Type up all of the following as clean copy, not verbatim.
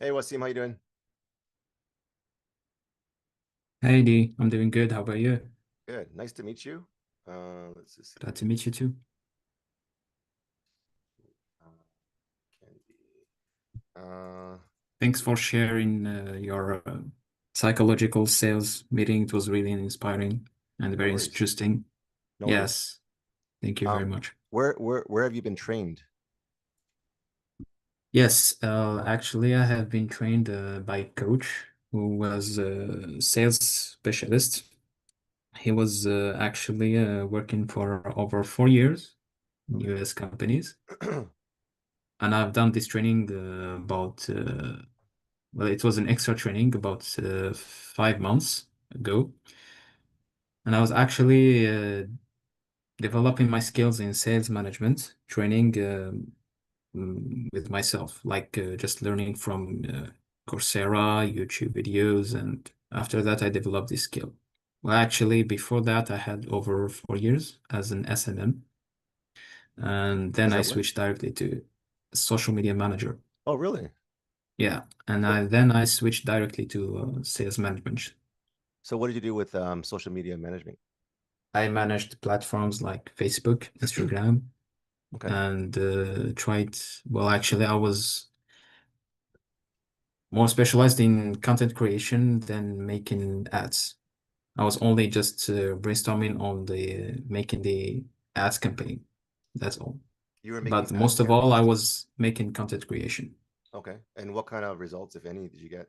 Hey, Wasim, how you doing? Hey Dee, I'm doing good. How about you? Good. Nice to meet you. Let's just see Glad to here. meet you too. Candy. Uh, Thanks for sharing your psychological sales meeting. It was really inspiring and no very worries. interesting. No worries. Yes, thank you very Um, much. where have you been trained? Yes, actually, I have been trained by a coach who was a sales specialist. He was actually working for over 4 years in Okay. US companies. And I've done this training about well, it was an extra training about 5 months ago, and I was actually developing my skills in sales management, training with myself, like just learning from Coursera, YouTube videos, and after that, I developed this skill. Well, actually, before that, I had over 4 years as an SMM, and then Is I that what? switched directly to social media manager. Oh, really? Yeah, and What? I switched directly to sales management. So what did you do with social media management? I managed platforms like Facebook, Instagram, Okay. and tried. Well, actually, I was more specialized in content creation than making ads. I was only just brainstorming on the making the ads campaign. That's all. You were making But ad most of all, I campaigns. was making content creation. Okay. And what kind of results, if any, did you get?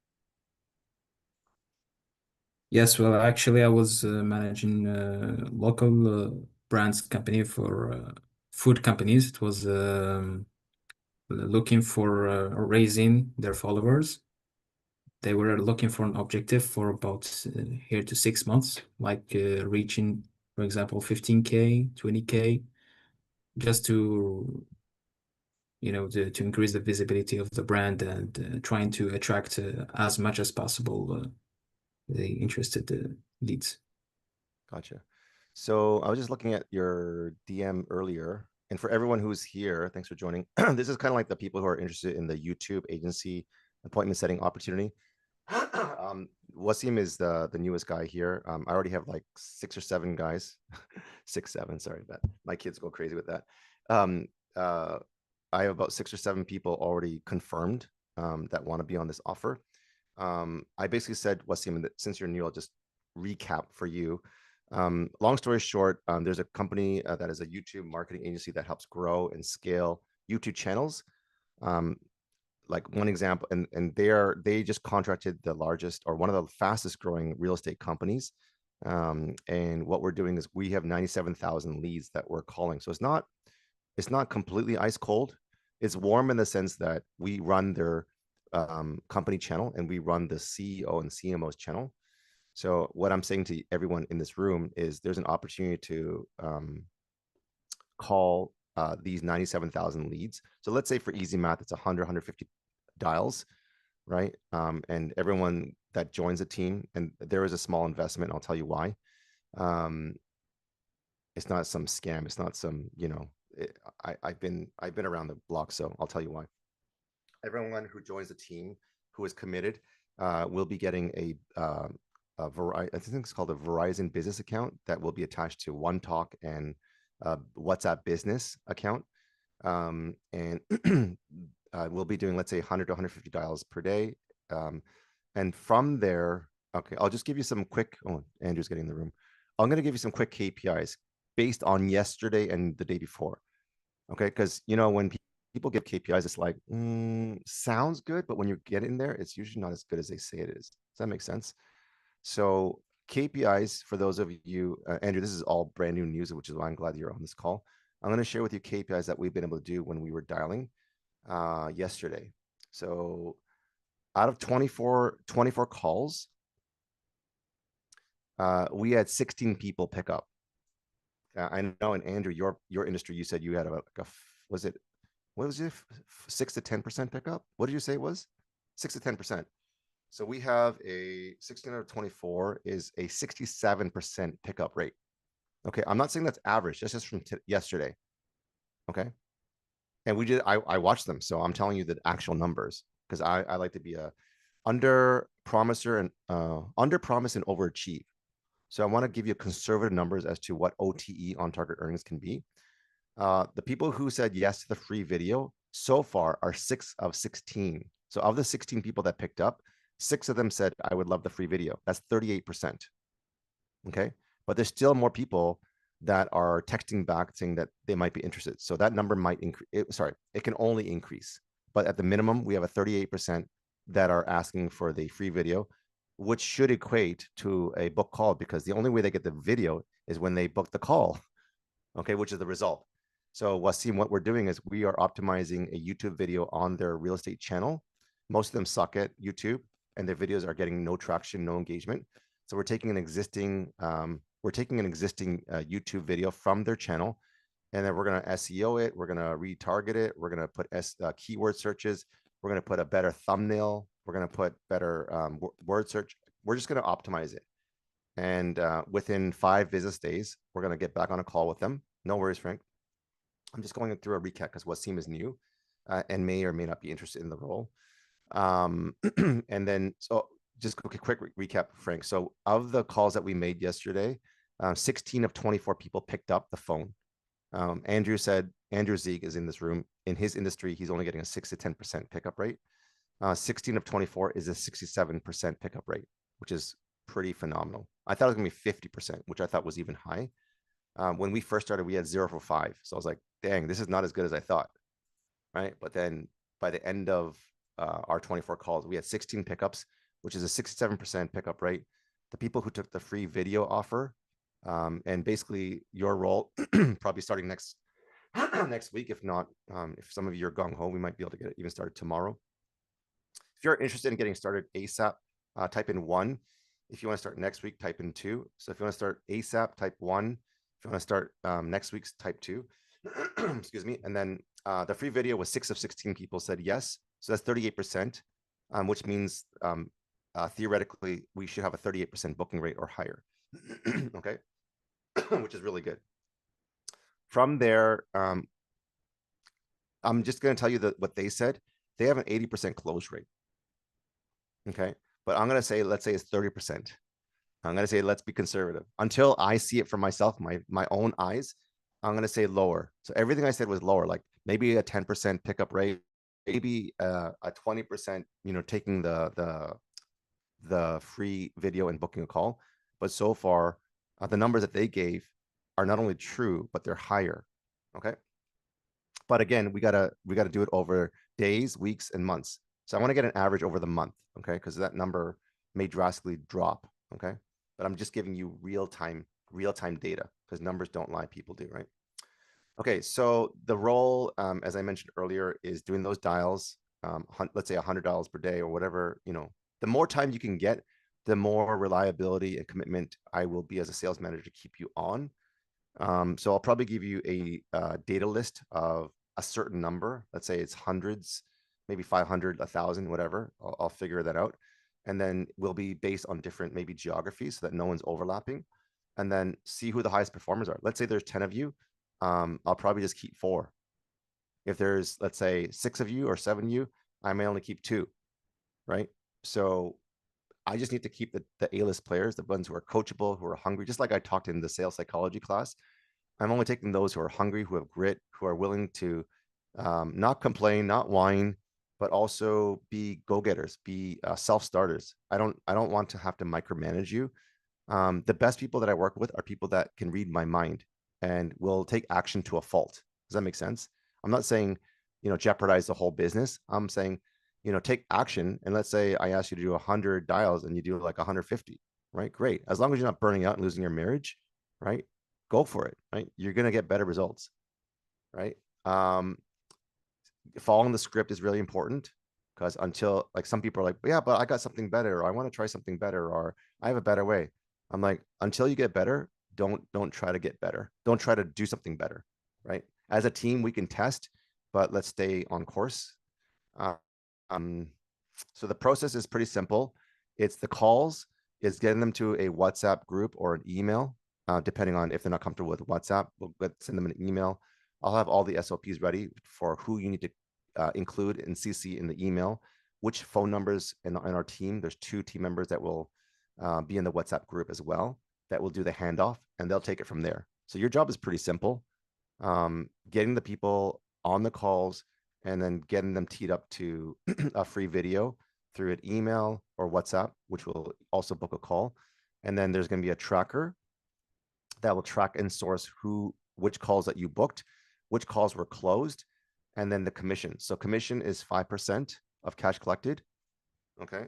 Yes, well, actually, I was managing local brands company for food companies. It was looking for raising their followers. They were looking for an objective for about here to 6 months, like reaching, for example, 15K, 20K, just to, to increase the visibility of the brand and trying to attract as much as possible the interested leads. Gotcha. So I was just looking at your DM earlier, and for everyone who's here, thanks for joining. This is kind of like the people who are interested in the YouTube agency appointment setting opportunity. Wasim is the newest guy here. I already have like 6 or 7 guys, 6, 7. Sorry, but my kids go crazy with that. Um, uh, I have about 6 or 7 people already confirmed that want to be on this offer. I basically said, Wasim, that since you're new, I'll just recap for you. Long story short, there's a company that is a YouTube marketing agency that helps grow and scale YouTube channels. Um, like one example, and they just contracted the largest or one of the fastest growing real estate companies. And what we're doing is we have 97,000 leads that we're calling. So it's not completely ice cold. It's warm in the sense that we run their company channel and we run the CEO and CMO's channel. So what I'm saying to everyone in this room is there's an opportunity to call these 97,000 leads. So let's say for easy math, it's 100, 150 dials, right? And everyone that joins the team, and there is a small investment, I'll tell you why. Um, it's not some scam. It's not some, I've been around the block, so I'll tell you why. Everyone who joins the team who is committed will be getting I think it's called a Verizon business account that will be attached to One Talk and WhatsApp business account. And we'll be doing, let's say, 100 to 150 dials per day. Um, and from there, okay, I'll just give you some quick. Oh, Andrew's getting in the room. I'm going to give you some quick KPIs based on yesterday and the day before. Okay, because when people give KPIs, it's like sounds good, but when you get in there, it's usually not as good as they say it is. Does that make sense? So KPIs for those of you, Andrew, this is all brand new news, which is why I'm glad you're on this call. I'm going to share with you KPIs that we've been able to do when we were dialing yesterday. So out of 24 calls, we had 16 people pick up. I know, and Andrew, your industry, you said you had was it what was it 6 to 10% pickup? What did you say it was? 6 to 10%. So we have a 16 out of 24 is a 67% pickup rate. Okay, I'm not saying that's average. That's just from yesterday. Okay, and I watched them, so I'm telling you the actual numbers. because I like to be a under promiser and under promise and overachieve. So I want to give you conservative numbers as to what OTE, on target earnings, can be. The people who said yes to the free video so far are 6 of 16. So of the 16 people that picked up, 6 of them said, I would love the free video. That's 38%. Okay. But there's still more people that are texting back saying that they might be interested. So that number might increase. It can only increase. But at the minimum, we have a 38% that are asking for the free video, which should equate to a book call, because the only way they get the video is when they book the call. Okay, which is the result. So Wasim, what we're doing is we are optimizing a YouTube video on their real estate channel. Most of them suck at YouTube, and their videos are getting no traction, no engagement. So we're taking an existing YouTube video from their channel, and then we're going to SEO it. We're going to retarget it. We're going to put keyword searches. We're going to put a better thumbnail. We're going to put better word search. We're just going to optimize it. And within 5 business days, we're going to get back on a call with them. No worries, Frank. I'm just going through a recap because Wasim is new and may or may not be interested in the role. And then, so just a quick recap, Frank. So of the calls that we made yesterday, 16 of 24 people picked up the phone. Andrew Zieg is in this room. In his industry, he's only getting a 6 to 10% pickup rate. 16 of 24 is a 67% pickup rate, which is pretty phenomenal. I thought it was gonna be 50%, which I thought was even high. When we first started, we had 0 for 5. So I was like, dang, this is not as good as I thought, right? But then by the end of our 24 calls, we had 16 pickups, which is a 67% pickup rate. The people who took the free video offer, and basically your role, probably starting next week, if not, if some of you are gung-ho, we might be able to get it even started tomorrow. If you're interested in getting started ASAP, type in 1. If you want to start next week, type in 2. So if you want to start ASAP, type 1. If you want to start next week's, type 2. Excuse me. And then the free video was 6 of 16 people said yes. So that's 38%, which means theoretically we should have a 38% booking rate or higher. Okay, which is really good. From there, I'm just going to tell you what they said. They have an 80% close rate. Okay, but I'm going to say, let's say it's 30%. I'm going to say, let's be conservative. Until I see it for myself, my own eyes, I'm going to say lower. So everything I said was lower, like maybe a 10% pickup rate, maybe a 20%, taking the free video and booking a call. But so far, the numbers that they gave are not only true, but they're higher. Okay. But again, we gotta do it over days, weeks, and months. So I want to get an average over the month, okay? Because that number may drastically drop, okay? But I'm just giving you real time data, because numbers don't lie, people do, right? Okay, so the role, as I mentioned earlier, is doing those dials. Let's say $100 per day or whatever. The more time you can get, the more reliability and commitment I will be as a sales manager to keep you on. So I'll probably give you a data list of a certain number. Let's say it's hundreds, maybe 500, 1,000, whatever. I'll figure that out. And then we'll be based on different maybe geographies so that no one's overlapping. And then see who the highest performers are. Let's say there's 10 of you. I'll probably just keep 4. If there's, let's say, 6 of you or 7 of you, I may only keep 2, right? So I just need to keep the A-list players, the ones who are coachable, who are hungry, just like I talked in the sales psychology class. I'm only taking those who are hungry, who have grit, who are willing to not complain, not whine, but also be go-getters, be self-starters. I don't want to have to micromanage you. The best people that I work with are people that can read my mind and will take action to a fault. Does that make sense? I'm not saying, jeopardize the whole business. I'm saying, take action. And let's say I ask you to do 100 dials and you do like 150, right? Great. As long as you're not burning out and losing your marriage, right? Go for it, right? You're going to get better results, right? Following the script is really important, because until, like, some people are like, yeah, but I got something better, or I want to try something better, or I have a better way. I'm like, until you get better, don't try to get better. Don't try to do something better, right? As a team, we can test, but let's stay on course. So the process is pretty simple. It's the calls, is getting them to a WhatsApp group or an email, depending on if they're not comfortable with WhatsApp. We'll send them an email. I'll have all the SOPs ready for who you need to include and CC in the email. which phone numbers in our team. There's 2 team members that will be in the WhatsApp group as well that will do the handoff, and they'll take it from there. So your job is pretty simple. Getting the people on the calls and then getting them teed up to a free video through an email or WhatsApp, which will also book a call. And then there's going to be a tracker that will track and source which calls that you booked, which calls were closed, and then the commission. So commission is 5% of cash collected. Okay.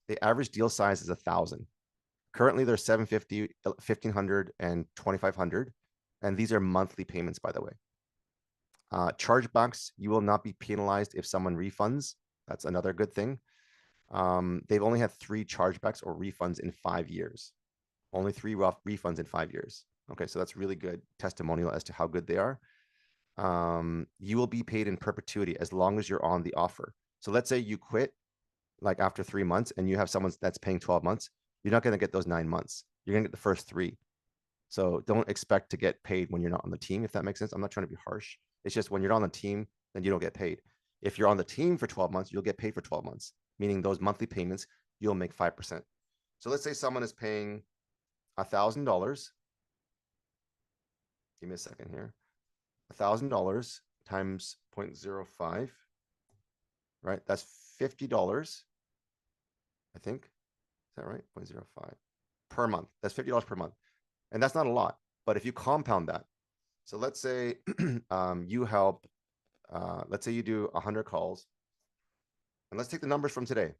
The average deal size is 1,000. Currently, they're 750, 1,500, and 2,500. And these are monthly payments, by the way. Chargebacks, you will not be penalized if someone refunds. That's another good thing. They've only had 3 chargebacks or refunds in 5 years. Only 3 refunds in 5 years. Okay, so that's really good testimonial as to how good they are. You will be paid in perpetuity as long as you're on the offer. So let's say you quit like after 3 months and you have someone that's paying 12 months. You're not going to get those 9 months. You're going to get the first 3. So don't expect to get paid when you're not on the team, if that makes sense. I'm not trying to be harsh. It's just when you're on the team, then you don't get paid. If you're on the team for 12 months, you'll get paid for 12 months, meaning those monthly payments, you'll make 5%. So let's say someone is paying $1,000. Give me a second here. $1,000 times 0.05, right? That's $50, I think. Is that right? 0.05 per month. That's $50 per month. And that's not a lot, but if you compound that, so let's say you help, let's say you do 100 calls, and let's take the numbers from today.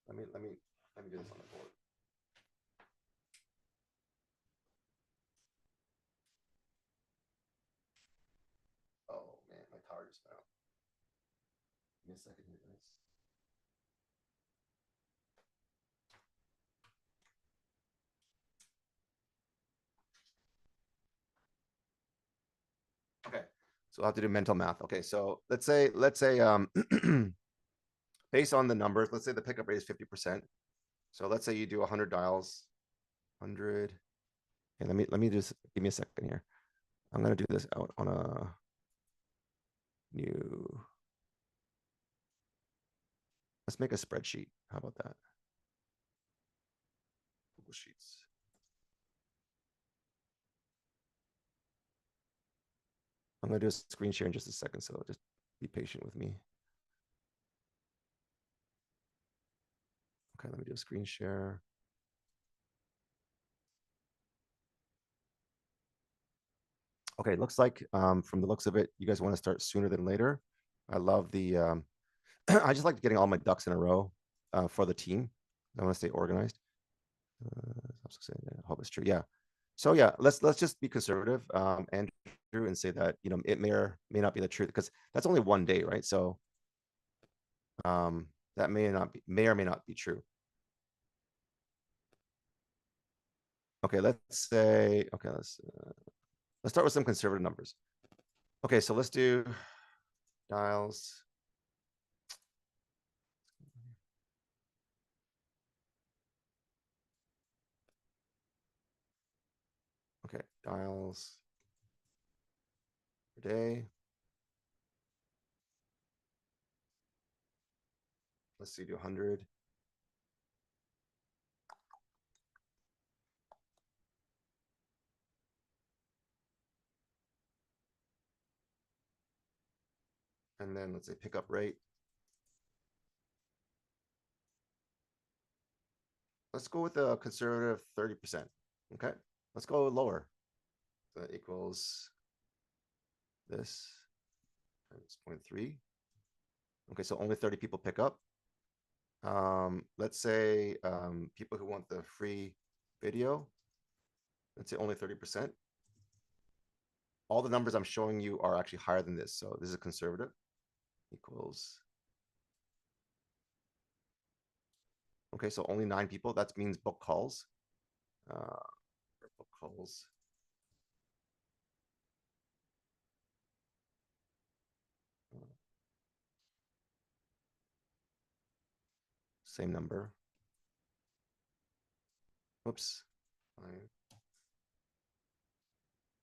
Let me do this on the board. Oh man, my power just went out. Give me a second here, guys. Okay, so I'll have to do mental math. Okay, so let's say based on the numbers, let's say the pickup rate is 50%. So let's say you do 100 dials, 100. And let me just give me a second here. I'm gonna do this out on a new. Let's make a spreadsheet. How about that? Google Sheets. I'm gonna do a screen share in just a second, so just be patient with me. Okay, let me do a screen share. Okay, looks like from the looks of it, you guys want to start sooner than later. I love the, I just like getting all my ducks in a row for the team. I want to stay organized. I hope it's true. Yeah. So yeah, let's just be conservative, Andrew, and say that it may or may not be the truth because that's only one day, right? So that may or may not be true. Okay, let's say let's start with some conservative numbers. Okay, so let's do dials. Okay, dials per day. Let's see, do 100. And then let's say pickup rate. Let's go with a conservative 30%. Okay, let's go lower. So that equals this times 0.3. Okay, so only 30 people pick up. Let's say people who want the free video, let's say only 30%. All the numbers I'm showing you are actually higher than this. So this is conservative equals. Okay, so only 9 people. That means book calls. Book calls. Same number. Whoops. Fine.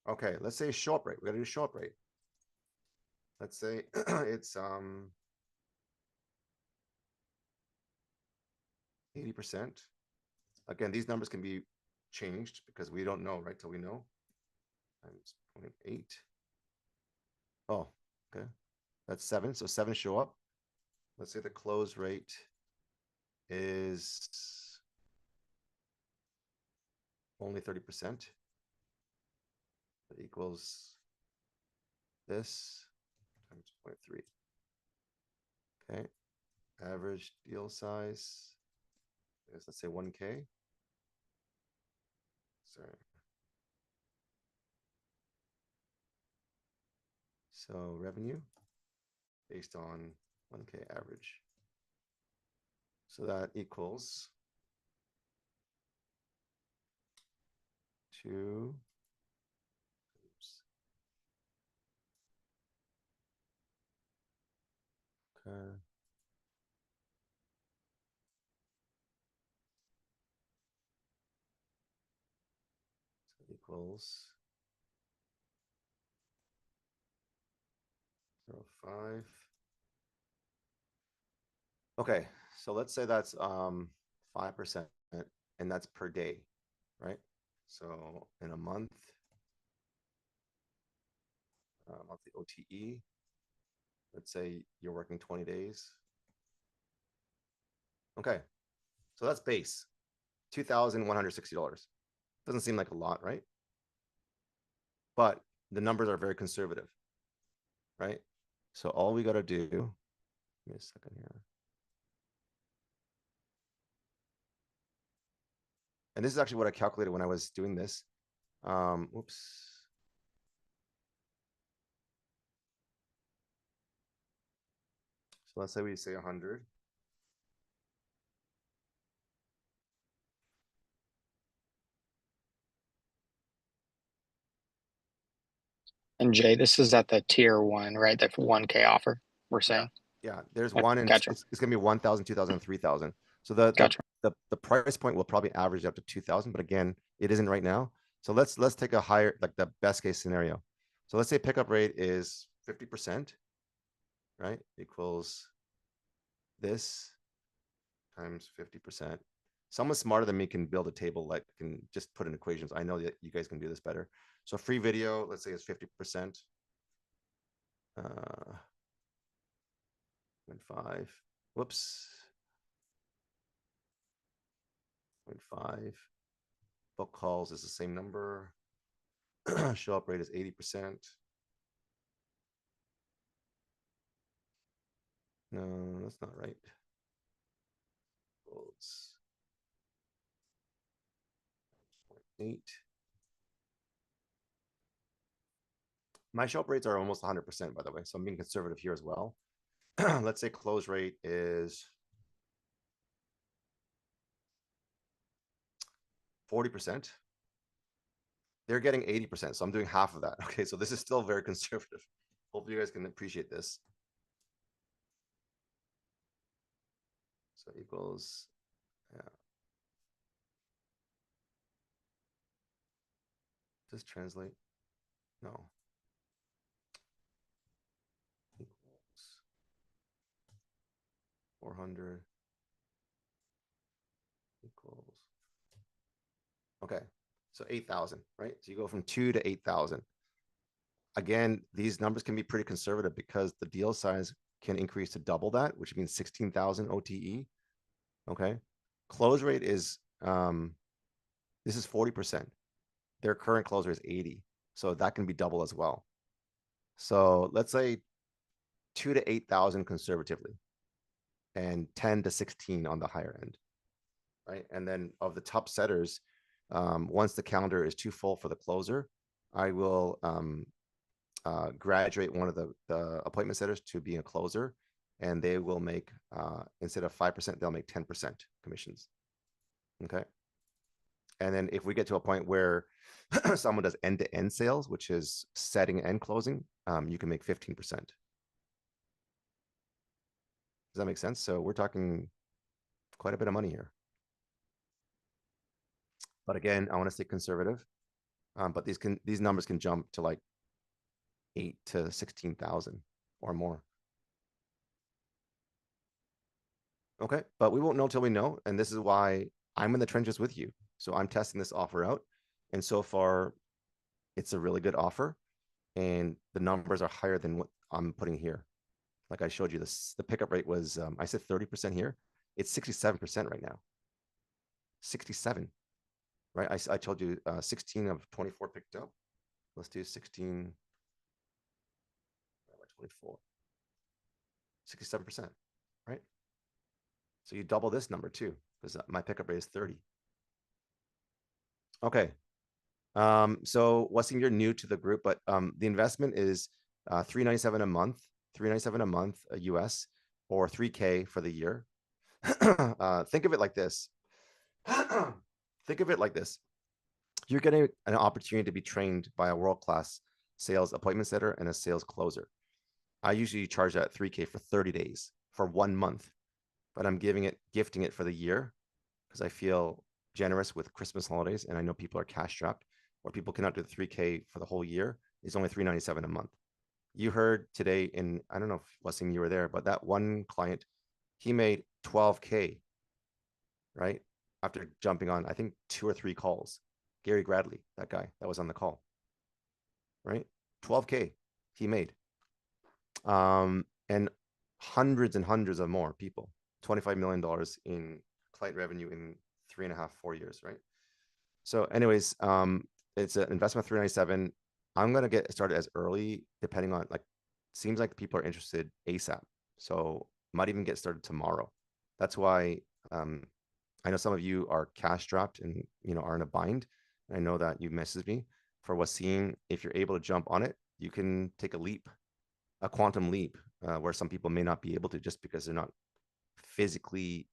Okay, let's say show up rate. We gotta do show up rate. Let's say it's 80%. Again, these numbers can be changed because we don't know, right? Till we know. Times 0.8. Oh, okay. That's 7. So 7 show up. Let's say the close rate is only 30%. That equals this times 0.3. Okay. Average deal size is, let's say, 1K. Sorry. So revenue based on 1K average. So that equals 2. Oops. Okay. So equals 0.5. Okay, so let's say that's 5%, and that's per day, right? So in a month, monthly OTE, let's say you're working 20 days. Okay, so that's base, $2,160. Doesn't seem like a lot, right? But the numbers are very conservative, right? So all we got to do, give me a second here. And this is actually what I calculated when I was doing this. Oops. So let's say we say 100. And Jay, this is at the tier 1, right? The 1K offer, we're saying. Yeah, there's Okay, one, and gotcha. it's going to be 1,000, 2,000, 3,000. So Gotcha. the price point will probably average up to 2,000, but again, it isn't right now. So let's take a higher, like the best case scenario. So let's say pickup rate is 50%, right? Equals this times 50%. Someone smarter than me can build a table, like can just put in equations. I know that you guys can do this better. So free video, let's say it's 50%. 0.5. Whoops. 0.5. Book calls is the same number. Show up rate is 80%. No, that's not right. It's 0.8. My show up rates are almost 100%, by the way. So I'm being conservative here as well. Let's say close rate is 40%. They're getting 80%. So I'm doing half of that. Okay, so this is still very conservative. Hope you guys can appreciate this. So equals, yeah. Does translate? No. Equals 400 equals. Okay, so 8,000, right? So you go from 2 to 8,000. Again, these numbers can be pretty conservative because the deal size can increase to double that, which means 16,000 OTE. Okay, close rate is this is 40%. Their current close rate is 80, so that can be double as well. So let's say 2 to 8,000 conservatively, and 10 to 16 on the higher end, right? And then of the top setters, once the calendar is too full for the closer, I will graduate one of the appointment setters to being a closer, and they will make, instead of 5%, they'll make 10% commissions. Okay. And then if we get to a point where someone does end-to-end sales, which is setting and closing, you can make 15%. Does that make sense? So we're talking quite a bit of money here. But again, I want to stay conservative. But these numbers can jump to like 8 to 16,000 or more. Okay, but we won't know till we know, and this is why I'm in the trenches with you. So I'm testing this offer out, and so far, it's a really good offer, and the numbers are higher than what I'm putting here. Like I showed you, the pickup rate was I said 30% here. It's 67% right now. 67, right? I told you 16 of 24 picked up. Let's do 16 by 24. 67%, right? So you double this number too, because my pickup rate is 30. Okay. So Wasim, you're new to the group, but the investment is $397 a month, $397 a month US, or 3K for the year. Think of it like this. Think of it like this. You're getting an opportunity to be trained by a world-class sales appointment setter and a sales closer. I usually charge that 3K for 30 days for 1 month, but I'm gifting it for the year because I feel generous with Christmas holidays, and I know people are cash strapped, or people cannot do the 3K for the whole year. It's only $397 a month. You heard today I don't know if Wasim, you were there, but that one client, he made 12K, right? After jumping on, I think 2 or 3 calls. Gary Gradley, that guy that was on the call, right? 12K he made. And hundreds and hundreds of more people, $25 million in client revenue in 3.5, 4 years, right? So anyways, it's an investment 397. I'm going to get started as early, depending on seems like people are interested ASAP. So might even get started tomorrow. That's why I know some of you are cash strapped and are in a bind. I know that you messaged me for Wasim. If you're able to jump on it, you can take a quantum leap, where some people may not be able to just because they're not physically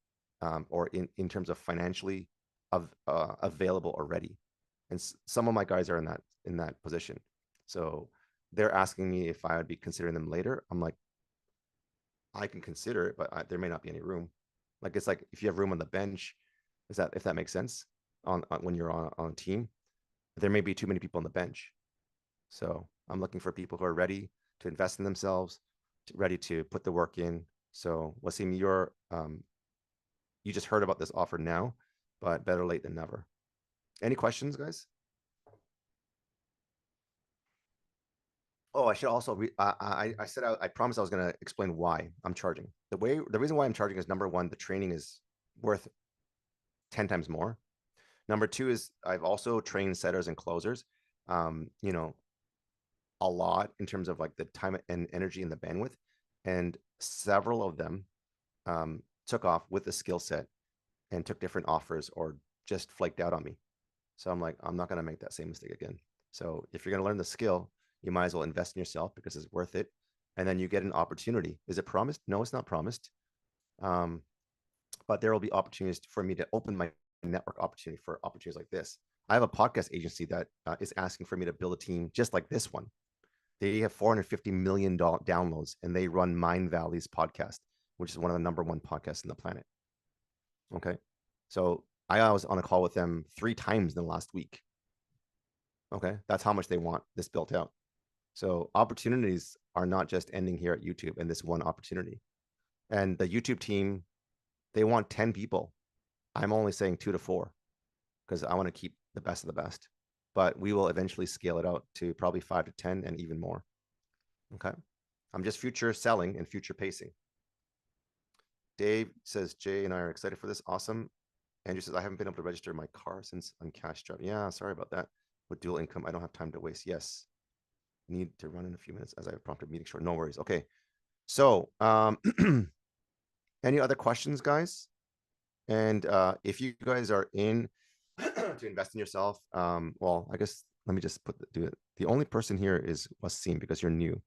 or in terms of financially available already. And some of my guys are in that position. So they're asking me if I would be considering them later. I'm like, I can consider it, but there may not be any room. It's like if you have room on the bench, if that makes sense on when you're on a team, there may be too many people on the bench. So I'm looking for people who are ready to invest in themselves, ready to put the work in. So Wasim, you just heard about this offer now, but better late than never. Any questions, guys? Oh, I should also I said I promised I was going to explain why I'm charging. The reason why I'm charging is, number one, the training is worth 10 times more. Number two is I've also trained setters and closers, a lot in terms of the time and energy and the bandwidth, and several of them took off with the skill set and took different offers or just flaked out on me. So I'm like, I'm not going to make that same mistake again. So if you're going to learn the skill, you might as well invest in yourself because it's worth it. And then you get an opportunity. Is it promised? No, it's not promised. But there will be opportunities for me to open my network opportunity for opportunities like this. I have a podcast agency that is asking for me to build a team just like this one. They have 450 million downloads, and they run Mind Valley's podcast, which is one of the #1 podcasts in the planet. Okay. So I was on a call with them 3 times in the last week. Okay. That's how much they want this built out. So opportunities are not just ending here at YouTube and this one opportunity. And the YouTube team, they want 10 people. I'm only saying 2 to 4 because I want to keep the best of the best. But we will eventually scale it out to probably 5 to 10 and even more. Okay. I'm just future selling and future pacing. Dave says, Jay and I are excited for this. Awesome. Andrew says, I haven't been able to register my car since I'm cash strapped. Yeah, sorry about that. With dual income, I don't have time to waste. Yes. Need to run in a few minutes as I have prompted meeting short. No worries. Okay. So any other questions, guys? And if you guys are in to invest in yourself, well, I guess let me just do it. The only person here is Wasim because you're new.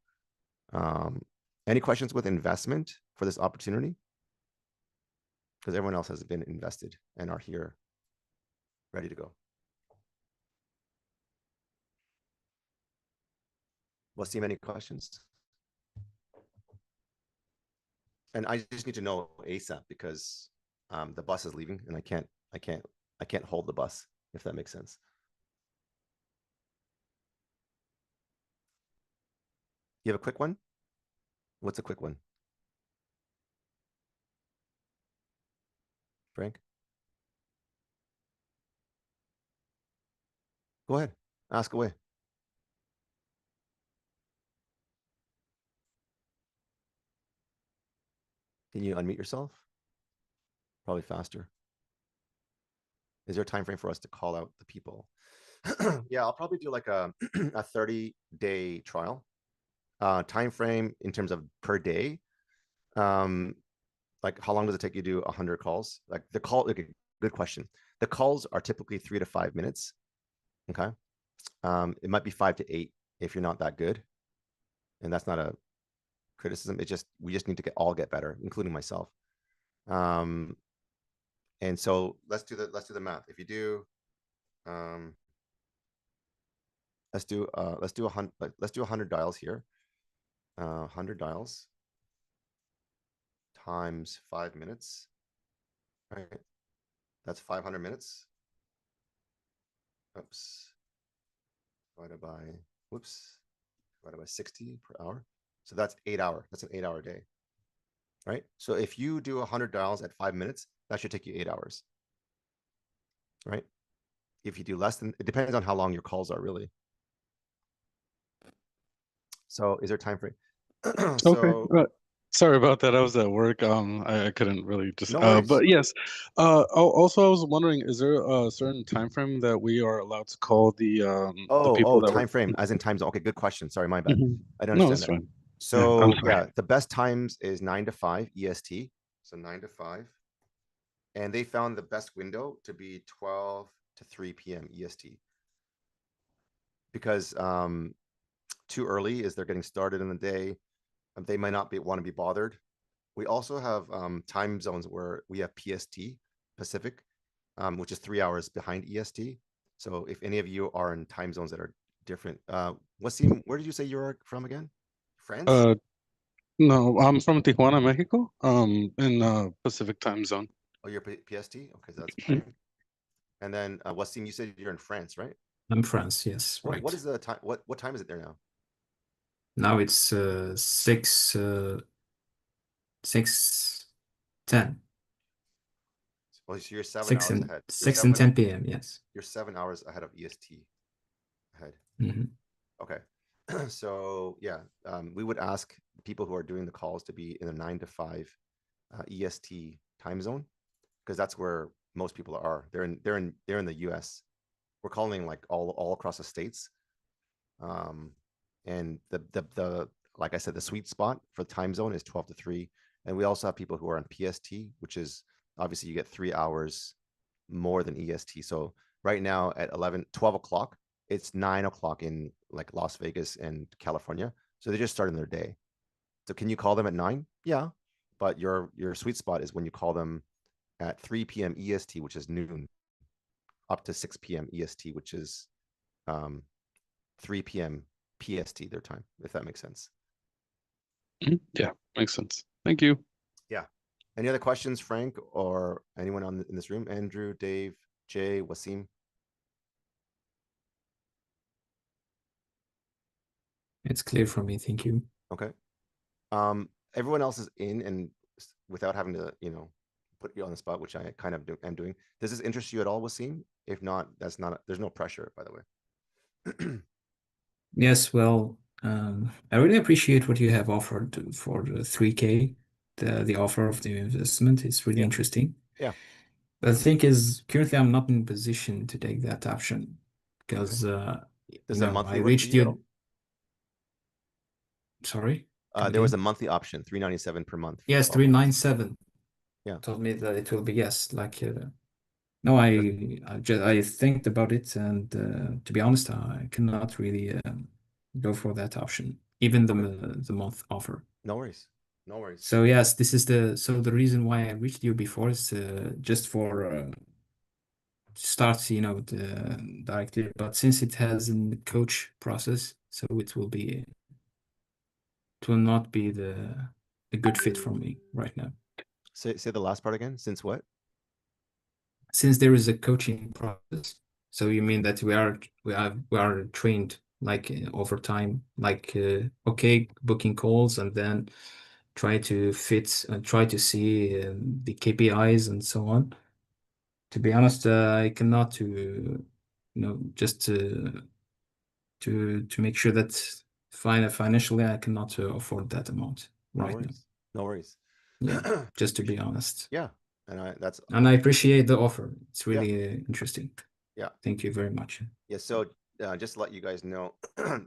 Any questions with investment for this opportunity? Because everyone else has been invested and are here ready to go. Wasim, any questions? And I just need to know ASAP because the bus is leaving and I can't hold the bus, if that makes sense. You have a quick one? What's a quick one? Frank? Go ahead, ask away. Can you unmute yourself? Probably faster. Is there a time frame for us to call out the people? Yeah, I'll probably do like a 30-day trial. Time frame in terms of per day. Like how long does it take you to do 100 calls? Like the call, okay, good question. The calls are typically 3 to 5 minutes. Okay. It might be 5 to 8 if you're not that good. And that's not a criticism. We just need to all get better, including myself. And so let's do the math. If you do, let's do 100 dials here. 100 dials times 5 minutes. Right. That's 500 minutes. Oops. Divided by 60 per hour. So that's 8 hours. That's an 8-hour day. Right. So if you do 100 dials at 5 minutes, that should take you 8 hours. Right. If you do less than, it depends on how long your calls are, really. So is there time frame? So okay. Sorry about that. I was at work. I couldn't really just. No but yes. Also, I was wondering, is there a certain time frame that we are allowed to call the people that time frame, as in time zone? Okay, good question. Sorry, my bad. I don't No, understand that's that. fine. So yeah, the best times is 9 to 5 EST. So 9 to 5, and they found the best window to be 12 to 3 p.m. EST. Because too early is they're getting started in the day. They might not want to be bothered. We also have time zones where we have PST, Pacific, which is 3 hours behind EST. So if any of you are in time zones that are different, Wasim, where did you say you were from again? France? No, I'm from Tijuana, Mexico. In Pacific time zone. Oh, you're PST? Okay, so that's fine. And then Wasim, you said you're in France, right? I'm France, yes, right. What is the time? What time is it there now? Now it's 6:10. Well, so you're 7 hours ahead. 6 and 10 p.m. Yes. You're 7 hours ahead of EST. Ahead. Okay. So yeah, we would ask people who are doing the calls to be in the 9 to 5 EST time zone, because that's where most people are. They're in the US. We're calling like all across the states. And the like I said, the sweet spot for the time zone is 12 to 3. And we also have people who are on PST, which is obviously you get 3 hours more than EST. So right now at 12 o'clock, it's 9 o'clock in like Las Vegas and California. So they're just starting their day. So can you call them at 9? Yeah. But your sweet spot is when you call them at 3 p.m. EST, which is noon, up to 6 p.m. EST, which is 3 p.m. PST, their time, if that makes sense. Yeah, makes sense. Thank you. Yeah. Any other questions, Frank, or anyone in this room? Andrew, Dave, Jay, Wasim? It's clear for me. Thank you. Okay. Everyone else is in, and without having to, put you on the spot, which I kind of am doing. Does this interest you at all, Wasim? If not, there's no pressure, by the way. Yes, well, I really appreciate what you have offered for the 3K. The offer of the investment is really interesting. Yeah. But the thing is, currently I'm not in position to take that option because There's a monthly I reached you. Sorry? There was a monthly option, $397 per month. Yes, $397. Yeah. Told me that it will be yes. Like no, I think about it, and to be honest, I cannot really go for that option, even the month offer. No worries. No worries. So yes, this is the reason why I reached you before is just for start, directly. But since it has a coach process, so it will not be a good fit for me right now. Say the last part again. Since what? Since there is a coaching process. So you mean that we are trained like over time, like okay, booking calls and then try to fit and try to see the KPIs and so on. To be honest, I cannot just to make sure that financially I cannot afford that amount No right now. worries. No worries. Yeah, just to be honest. Yeah, and that's And I appreciate the offer. It's Yeah. really interesting. Yeah. Thank you very much. Yeah. So just to let you guys know,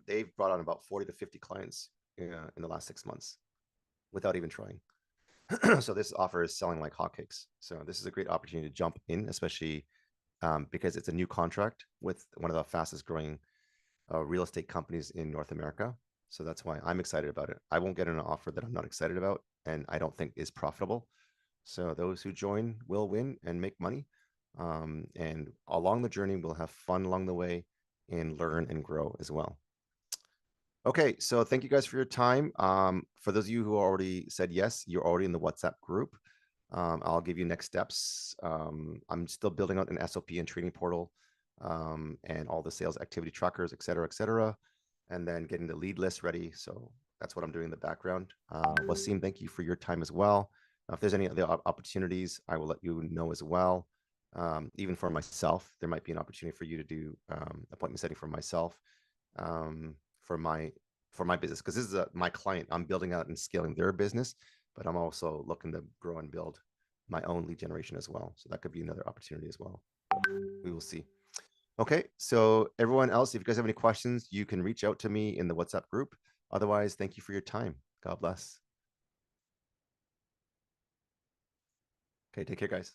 they've brought on about 40 to 50 clients in the last 6 months without even trying. So this offer is selling like hotcakes. So this is a great opportunity to jump in, especially because it's a new contract with one of the fastest growing real estate companies in North America. So that's why I'm excited about it. I won't get an offer that I'm not excited about and I don't think is profitable. So those who join will win and make money. And along the journey, we'll have fun along the way and learn and grow as well. Okay, so thank you guys for your time. For those of you who already said yes, you're already in the WhatsApp group. I'll give you next steps. I'm still building out an SOP and training portal and all the sales activity trackers, et cetera, and then getting the lead list ready. So that's what I'm doing in the background. Wasim, thank you for your time as well. If there's any other opportunities, I will let you know as well. Even for myself, there might be an opportunity for you to do appointment setting for myself for my business, because this is my client. I'm building out and scaling their business, but I'm also looking to grow and build my own lead generation as well. So that could be another opportunity as well. We will see. Okay, so everyone else, if you guys have any questions, you can reach out to me in the WhatsApp group. Otherwise, thank you for your time. God bless. Okay, take care, guys.